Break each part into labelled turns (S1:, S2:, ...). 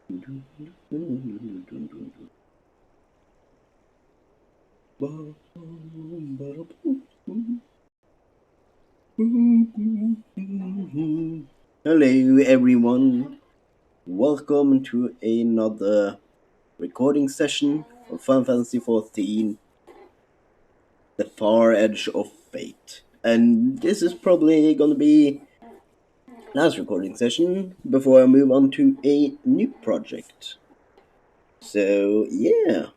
S1: Hello everyone, welcome to another recording session of Final Fantasy XIV, The Far Edge of Fate. And this is probably gonna be last recording session before I move on to a new project. So yeah.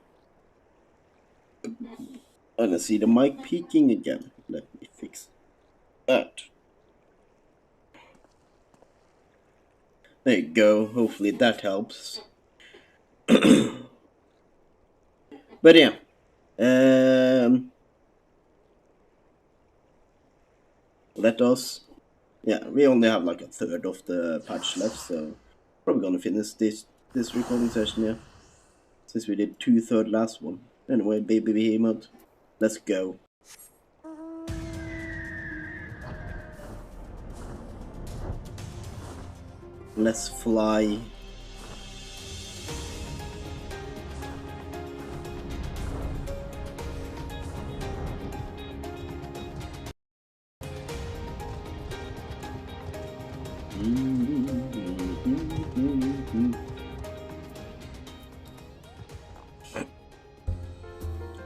S1: And I see the mic peaking again. Let me fix that. There you go, hopefully that helps. But yeah. Let us. Yeah, we only have like a third of the patch left, so probably gonna finish this recording session, yeah. Since we did 2/3 last one. Anyway, baby behemoth, let's go. Let's fly.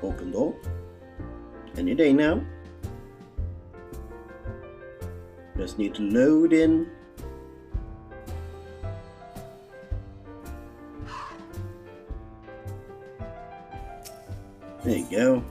S1: Open door. Any day now. Just need to load in. There you go.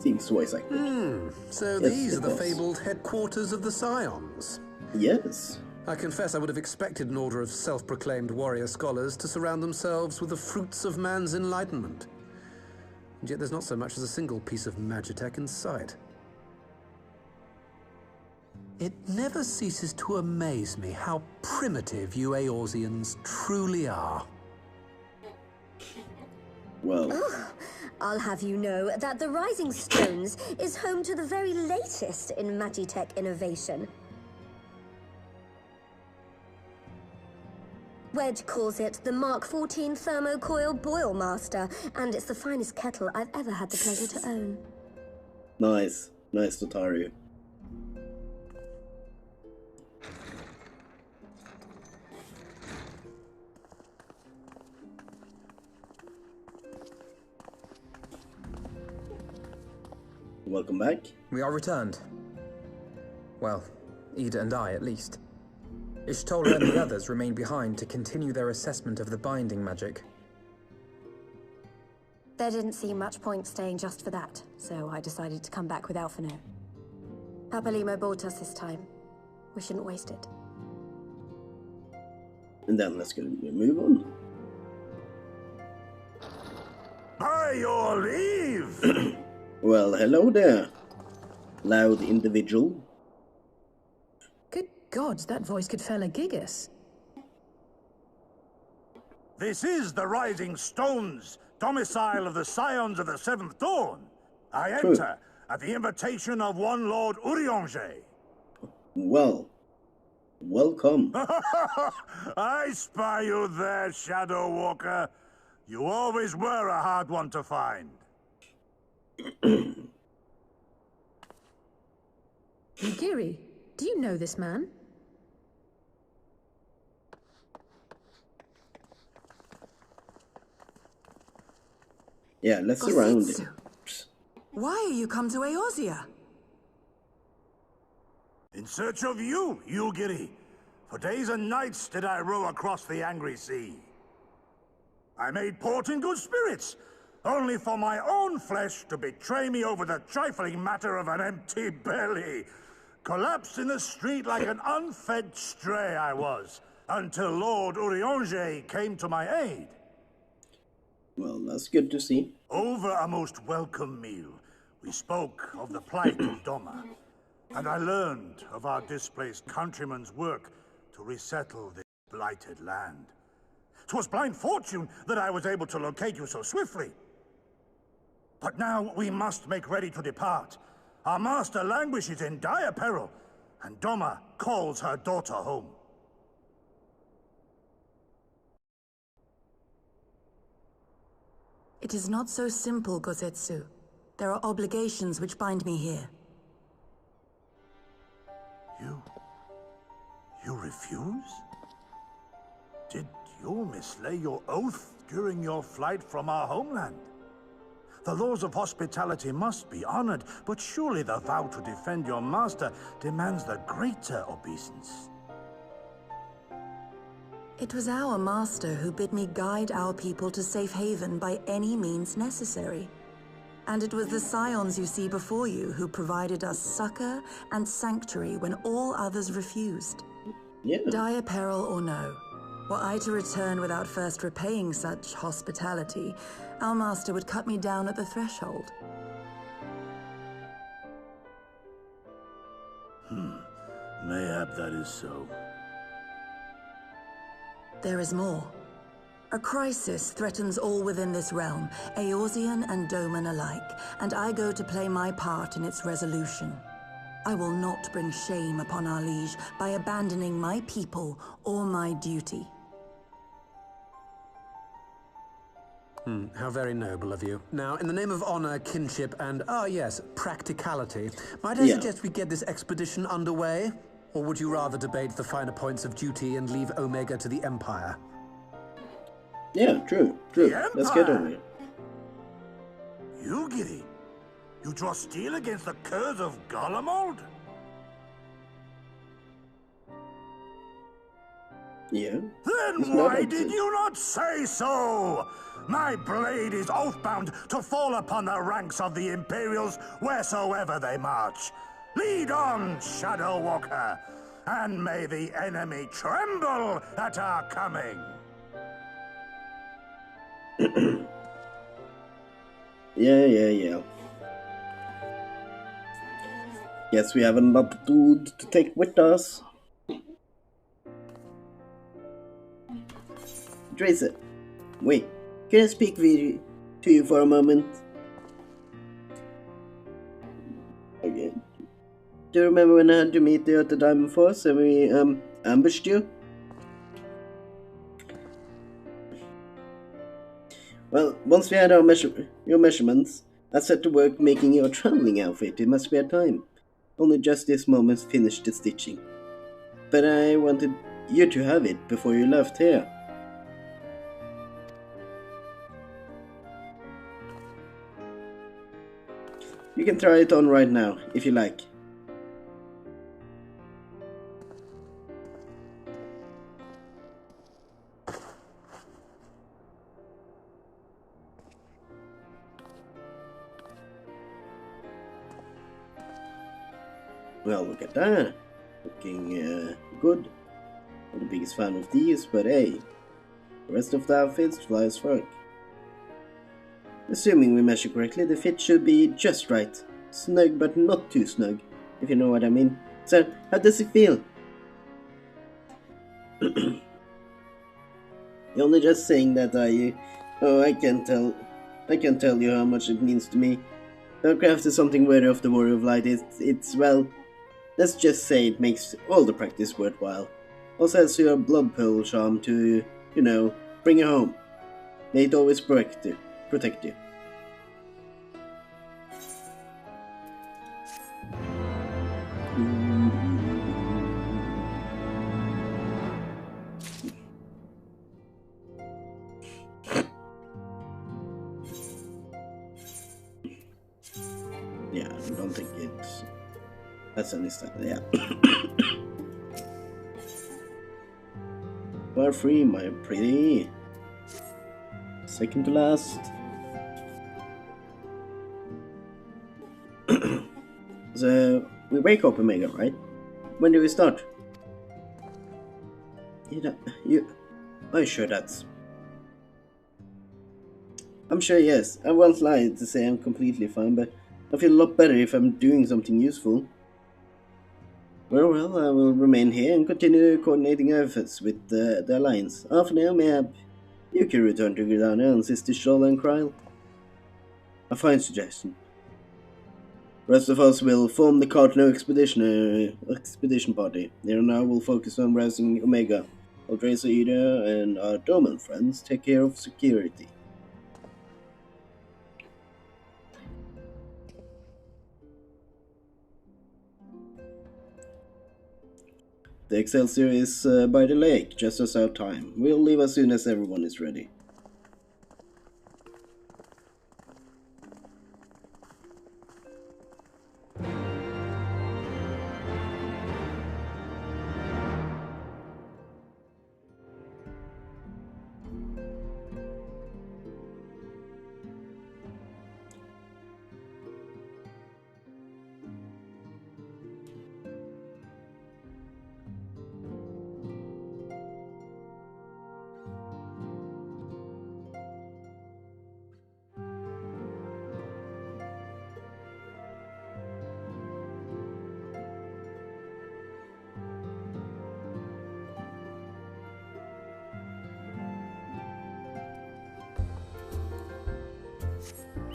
S1: Seems voice acting.
S2: So
S1: Yes,
S2: these are the
S1: does.
S2: fabled headquarters of the Scions.
S1: Yes.
S2: I confess I would have expected an order of self-proclaimed warrior scholars to surround themselves with the fruits of man's enlightenment. And yet there's not so much as a single piece of magitech in sight. It never ceases to amaze me how primitive you Eorzeans truly are.
S1: Well.
S3: I'll have you know that the Rising Stones is home to the very latest in magitech innovation. Wedge calls it the Mark 14 Thermocoil Boil Master, and it's the finest kettle I've ever had the pleasure to own.
S1: Nice. Nice, Totaru. Welcome back.
S4: We are returned. Well, Ida and I, at least. Ishtola and the others remain behind to continue their assessment of the binding magic.
S3: There didn't seem much point staying just for that, so I decided to come back with Alphino. Papalimo bought us this time. We shouldn't waste it.
S1: And then let's go move on.
S5: By your leave!
S1: Well, hello there, loud individual.
S6: Good gods, that voice could fell a gigas.
S5: This is the Rising Stones, domicile of the Scions of the Seventh Dawn. I enter at the invitation of one Lord Urianger.
S1: Well, welcome.
S5: I spy you there, Shadow Walker. You always were a hard one to find.
S6: Nagiri, do you know this man?
S1: Yeah, let's surround it.
S7: Why are you come to Eorzea?
S5: In search of you, Yulgiri. For days and nights did I row across the angry sea. I made port in good spirits, only for my own flesh to betray me over the trifling matter of an empty belly. Collapsed in the street like an unfed stray I was, until Lord Urianger came to my aid.
S1: Well, that's good to see.
S5: Over a most welcome meal, we spoke of the plight of Doma, and I learned of our displaced countrymen's work to resettle this blighted land. 'Twas blind fortune that I was able to locate you so swiftly. But now we must make ready to depart. Our master languishes in dire peril, and Doma calls her daughter home.
S7: It is not so simple, Gozetsu. There are obligations which bind me here.
S5: You refuse? Did you mislay your oath during your flight from our homeland? The laws of hospitality must be honored, but surely the vow to defend your master demands the greater obeisance.
S7: It was our master who bid me guide our people to safe haven by any means necessary. And it was the scions you see before you who provided us succor and sanctuary when all others refused.
S1: Yeah.
S7: Dire peril or no, were I to return without first repaying such hospitality, our master would cut me down at the threshold.
S5: Mayhap that is so.
S7: There is more. A crisis threatens all within this realm, Eorzean and Doman alike, and I go to play my part in its resolution. I will not bring shame upon our liege by abandoning my people or my duty.
S2: How very noble of you. Now, in the name of honor, kinship, and, yes, practicality, might I suggest we get this expedition underway? Or would you rather debate the finer points of duty and leave Omega to the Empire?
S1: Yeah, true. Let's get on it.
S5: You, Giddy? You draw steel against the curse of Garlemald?
S1: Yeah.
S5: Then why did you not say so? My blade is oath-bound to fall upon the ranks of the Imperials wheresoever they march. Lead on, Shadow Walker, and may the enemy tremble at our coming.
S1: Yeah. Yes, we have a latitude to take with us. Drazor, wait, can I speak to you for a moment? Okay. Do you remember when I had to meet you at the Diamond Force and we ambushed you? Well, once we had our your measurements, I set to work making your traveling outfit in my spare time. Only just this moment finished the stitching. But I wanted you to have it before you left here. You can try it on right now, if you like. Well, look at that. Looking good. Not the biggest fan of these, but hey. The rest of the outfits fly as fuck. Assuming we measure correctly, the fit should be just right. Snug, but not too snug, if you know what I mean. So, how does it feel? You're only just saying that, are you? Oh, I can tell you how much it means to me. Starcraft is something worthy of the Warrior of Light. It's well, let's just say it makes all the practice worthwhile. Also has your blood pearl charm to, you know, bring you home. May it always protect you. Yeah, I don't think that's any stuff. Yeah. Far free, my pretty. second to last. So we wake up Omega, right? When do we start? I'm sure that's... I'm sure, yes. I won't lie to say I'm completely fine, but I feel a lot better if I'm doing something useful. Well, I will remain here and continue coordinating efforts with the Alliance. After now, maybe you can return to Gridania and Sister Shoal and Kryle. A fine suggestion. The rest of us will form the Cardinal expedition party. There and I will focus on rousing Omega, while Drazor, Ida, and our Doman friends take care of security. The Excelsior is by the lake, just as our time. We'll leave as soon as everyone is ready.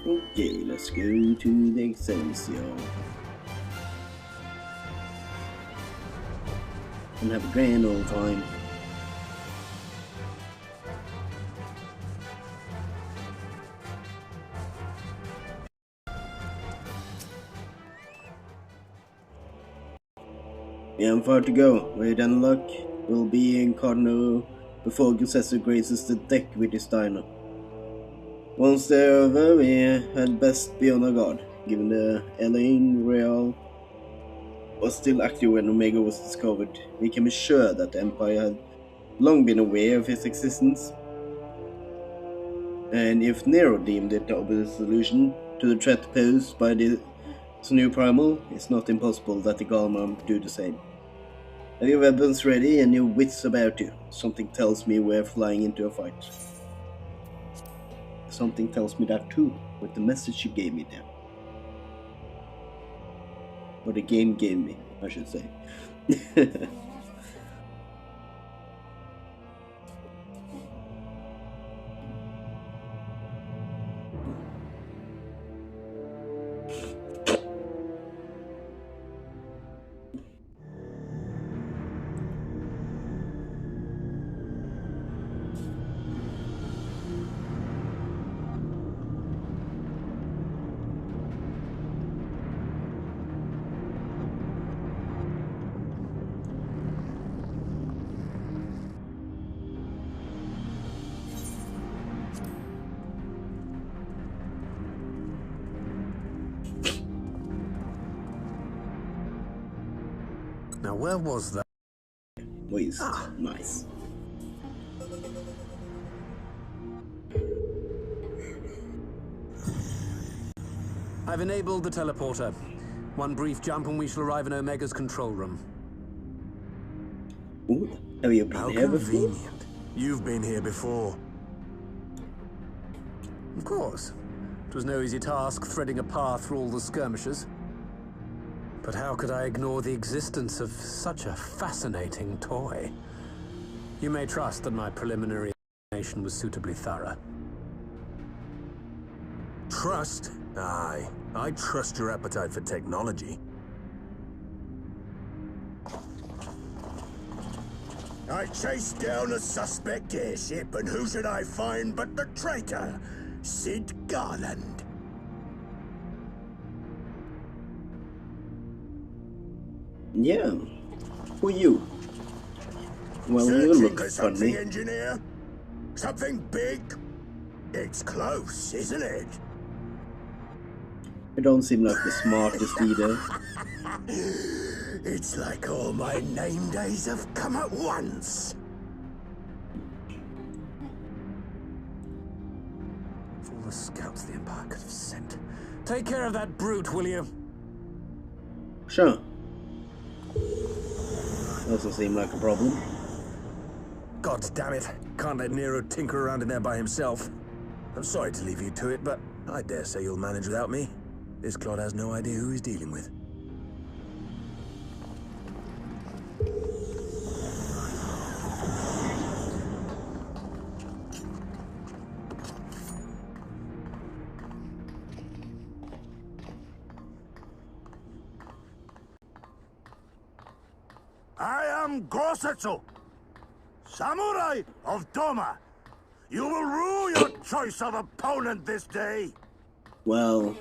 S1: Okay, let's go to the Excelsior and have a grand old time. We have far to go. With any luck, we'll be in Cardinal before Gusessu graces the deck with his dino. Once they're over, we had best be on our guard, given the Elaine Real was still active when Omega was discovered. We can be sure that the Empire had long been aware of his existence. And if Nero deemed it the obvious solution to the threat posed by this new primal, it's not impossible that the Galmar do the same. Have your weapons ready and your wits about you. Something tells me we're flying into a fight. Something tells me that too, with the message you gave me there. Or the game gave me, I should say.
S2: Now, where was that?
S1: Waste. Nice.
S2: I've enabled the teleporter. One brief jump and we shall arrive in Omega's control room.
S1: Ooh, have you been here before?
S2: Convenient. You've been here before. Of course. It was no easy task threading a path through all the skirmishes. But how could I ignore the existence of such a fascinating toy? You may trust that my preliminary examination was suitably thorough.
S8: Trust? Aye. I trust your appetite for technology. I chased down a suspect airship, and who should I find but the traitor, Sid Garland.
S1: Yeah. Who are you? Well, you
S8: Searching
S1: look
S8: for something,
S1: funny.
S8: engineer? Something big? It's close, isn't it?
S1: You don't seem like the smartest either.
S8: It's like all my name days have come at once.
S2: Of all the scouts the Empire could have sent. Take care of that brute, will you?
S1: Sure. Doesn't seem like a problem.
S2: God damn it. Can't let Nero tinker around in there by himself. I'm sorry to leave you to it, but I dare say you'll manage without me. This clod has no idea who he's dealing with.
S5: I am Gosetsu, Samurai of Doma. You will rue your choice of opponent this day.
S1: Well,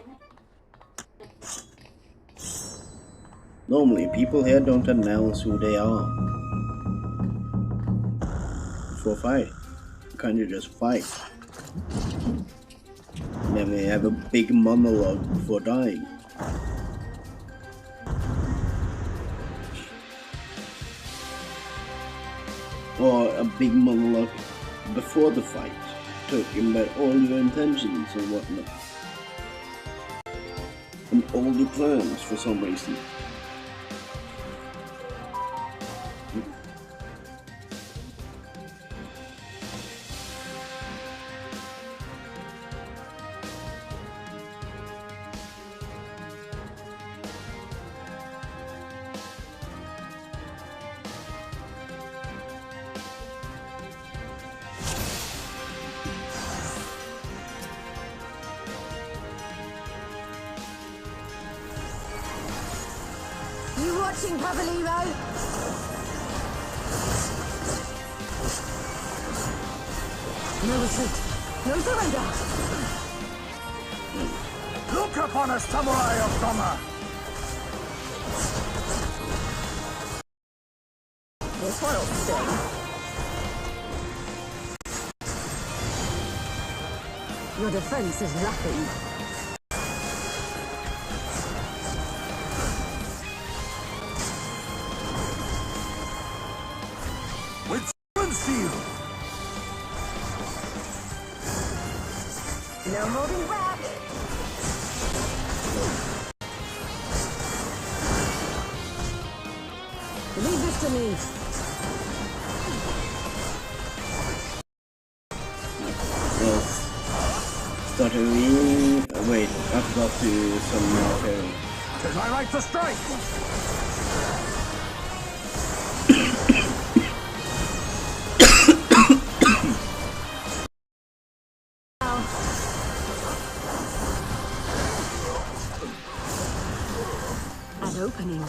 S1: normally people here don't announce who they are before a fight. You kind of just fight. And then they have a big monologue before dying. Or a big monologue before the fight, talking about all your intentions and whatnot. And all your plans for some reason.
S3: You watching, Pavolino? No retreat. No surrender.
S5: Look upon a samurai of Doma.
S3: This one'll sting. Your defense is lacking.
S5: With steel.
S3: No holding back. Leave this to me.
S1: Yes. Stuttering. Wait, I forgot to summon my fairy.
S5: Tis my right to strike.
S3: An opening.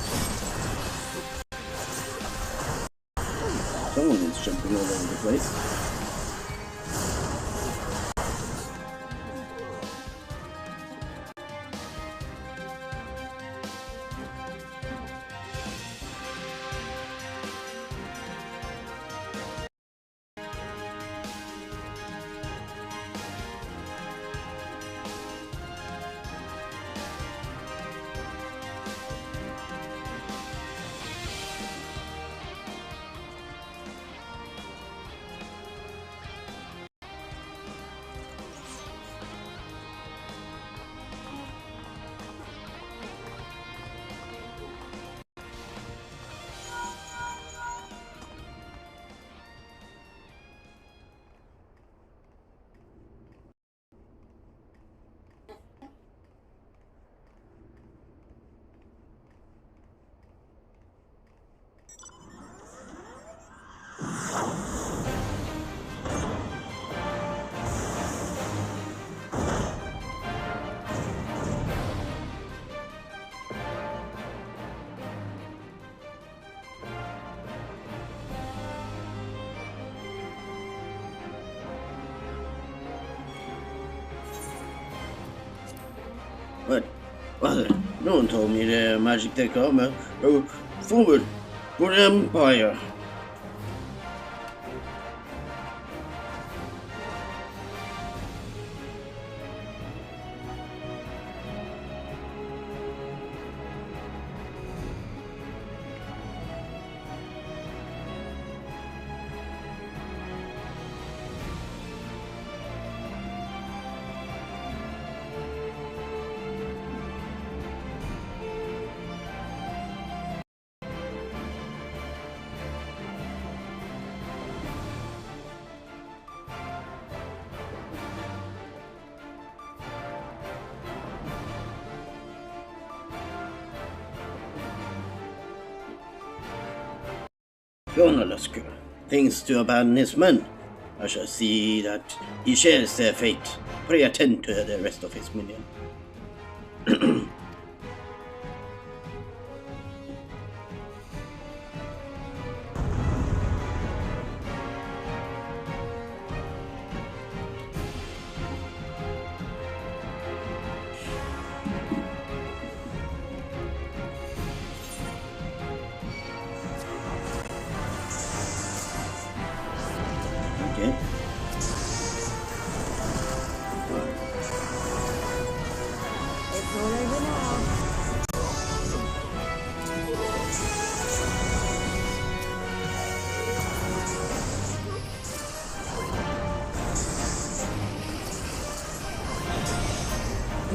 S1: Someone is jumping all over the place. What? No one told me the magic deck armor. Oh, forward for the Empire. Gonalasker thinks to abandon his men. I shall see that he shares their fate. Pray attend to the rest of his minion.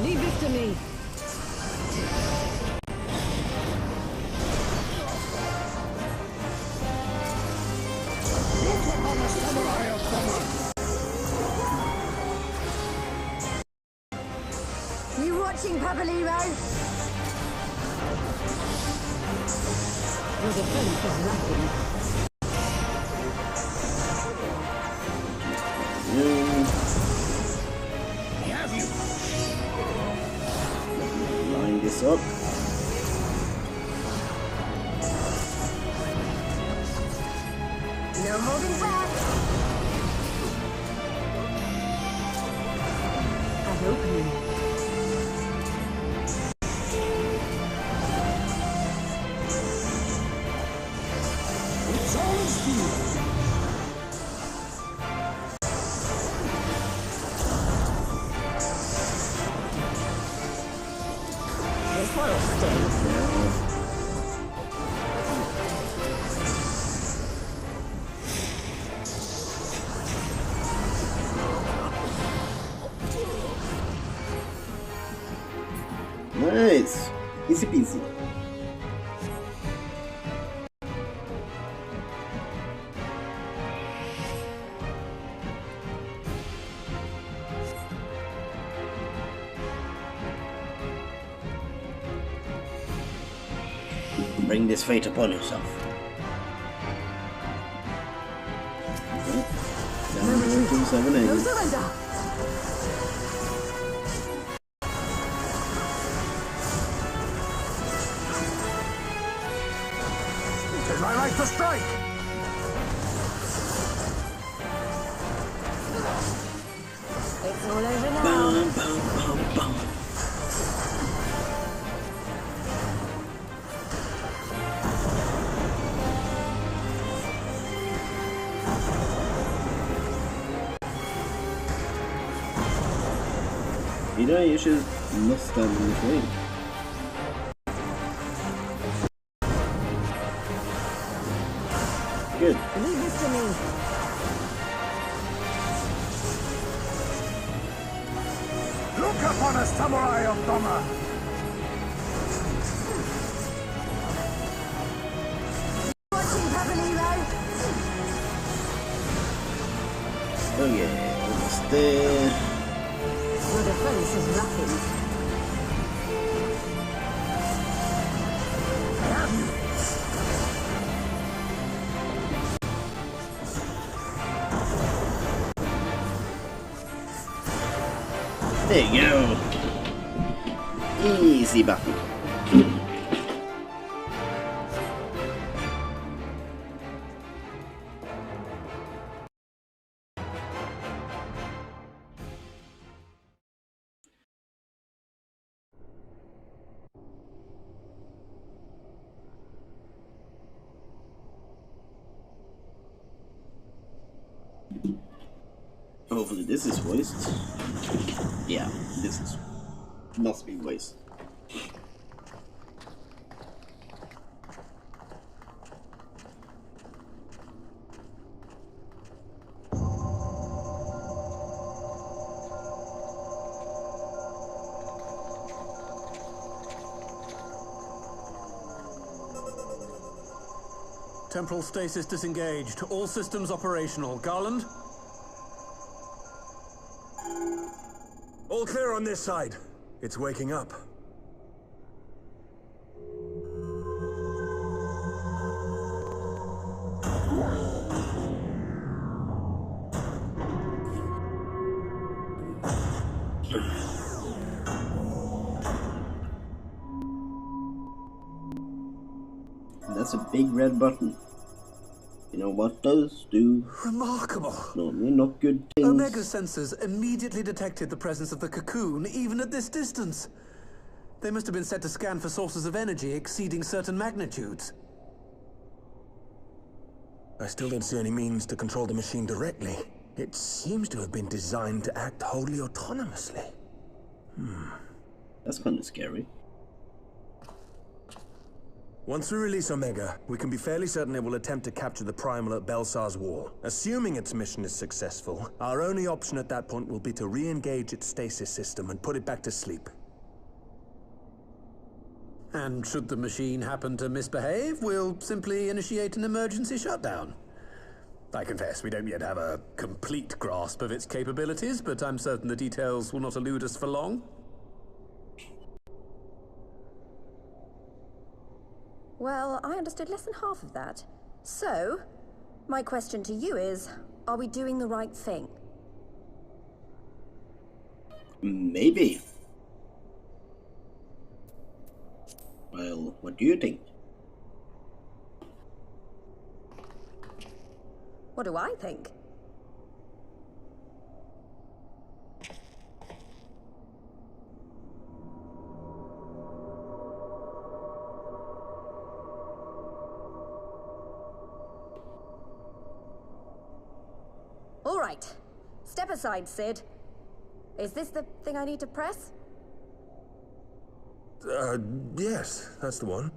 S6: Leave this to me.
S3: You watching, Papalero?
S6: Your defense is lacking.
S8: Have you?
S1: Line this up.
S3: No holding back.
S6: An opening.
S8: It's all steel.
S6: This will stay.
S1: Nice. Easy peasy. Bring this fate upon yourself. Okay. 278.
S3: No surrender.
S5: It is my right to strike!
S3: It's all over now.
S1: Bum, bum, bum, bum. You should must stand in this way. Good.
S6: Leave this to me.
S5: Look upon us, samurai of Doma!
S3: Watching, Papalero?
S1: Oh yeah, almost there.
S6: Your defense is lacking.
S1: There you go. Easy button. Hopefully this is voiced. Yeah, this is must be voiced.
S2: Temporal stasis disengaged. All systems operational. Garland?
S8: All clear on this side. It's waking up.
S1: That's a big red button. You know what those do?
S2: Remarkable.
S1: Normally not good things.
S2: Omega's sensors immediately detected the presence of the cocoon, even at this distance. They must have been set to scan for sources of energy exceeding certain magnitudes.
S8: I still don't see any means to control the machine directly. It seems to have been designed to act wholly autonomously.
S1: That's kind of scary.
S8: Once we release Omega, we can be fairly certain it will attempt to capture the Primal at Belsar's Wall. Assuming its mission is successful, our only option at that point will be to re-engage its stasis system and put it back to sleep.
S2: And should the machine happen to misbehave, we'll simply initiate an emergency shutdown. I confess, we don't yet have a complete grasp of its capabilities, but I'm certain the details will not elude us for long.
S3: Well, I understood less than half of that. So, my question to you is, are we doing the right thing?
S1: Maybe. Well, what do you think?
S3: What do I think? All right. Step aside, Sid. Is this the thing I need to press?
S8: Yes, that's the one.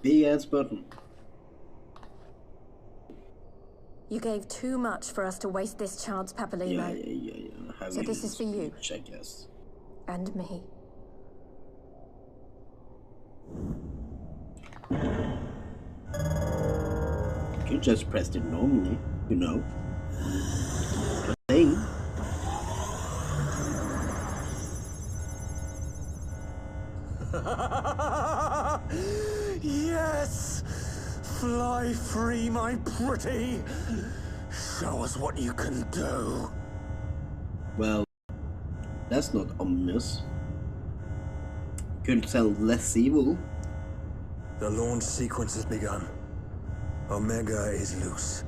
S1: Big ass button.
S3: You gave too much for us to waste this chance, Papalimo.
S1: Yeah.
S3: So this is for you.
S1: I guess.
S3: And me.
S1: You just pressed it normally, you know. A thing.
S2: Yes! Fly free, my pretty! Show us what you can do.
S1: Well, that's not ominous. Could sound less evil.
S8: The launch sequence has begun. Omega is loose.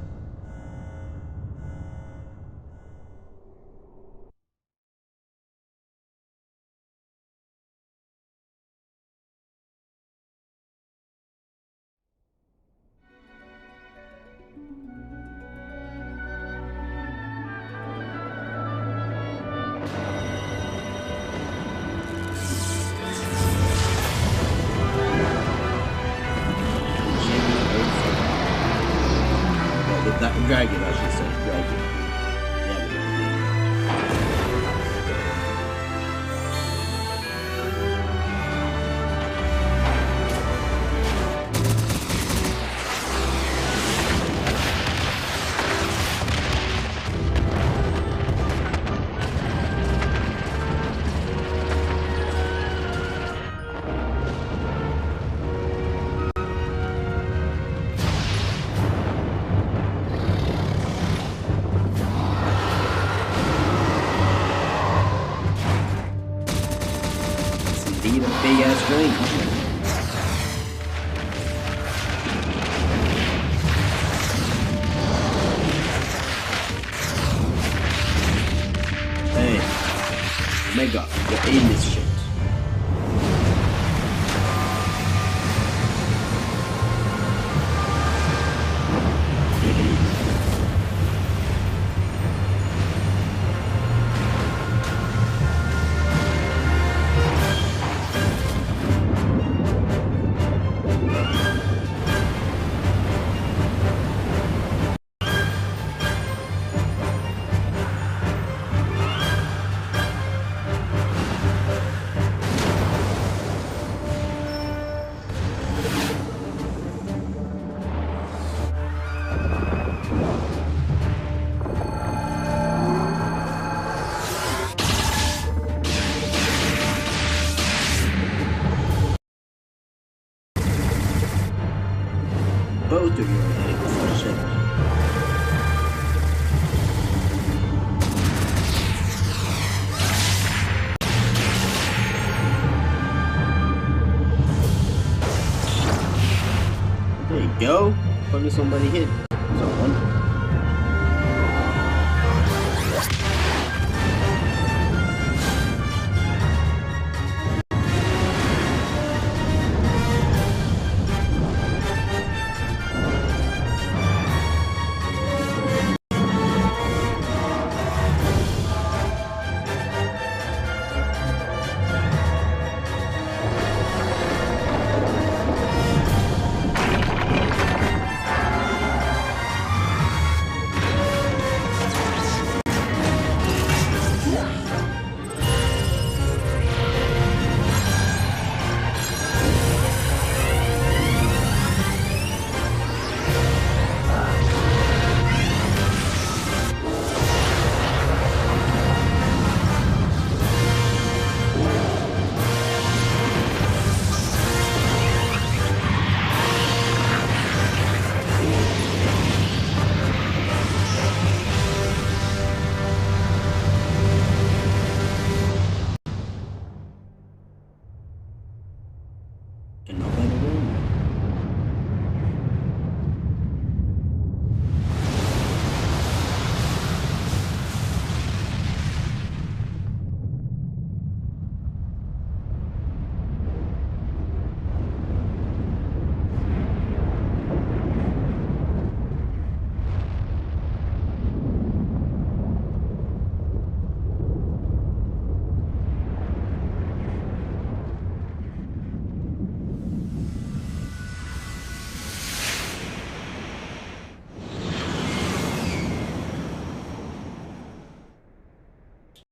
S1: Dragon, I should say. Dragon. Indeed, a big ass range. Hey, Omega, your aim is shit. No? Probably somebody hit.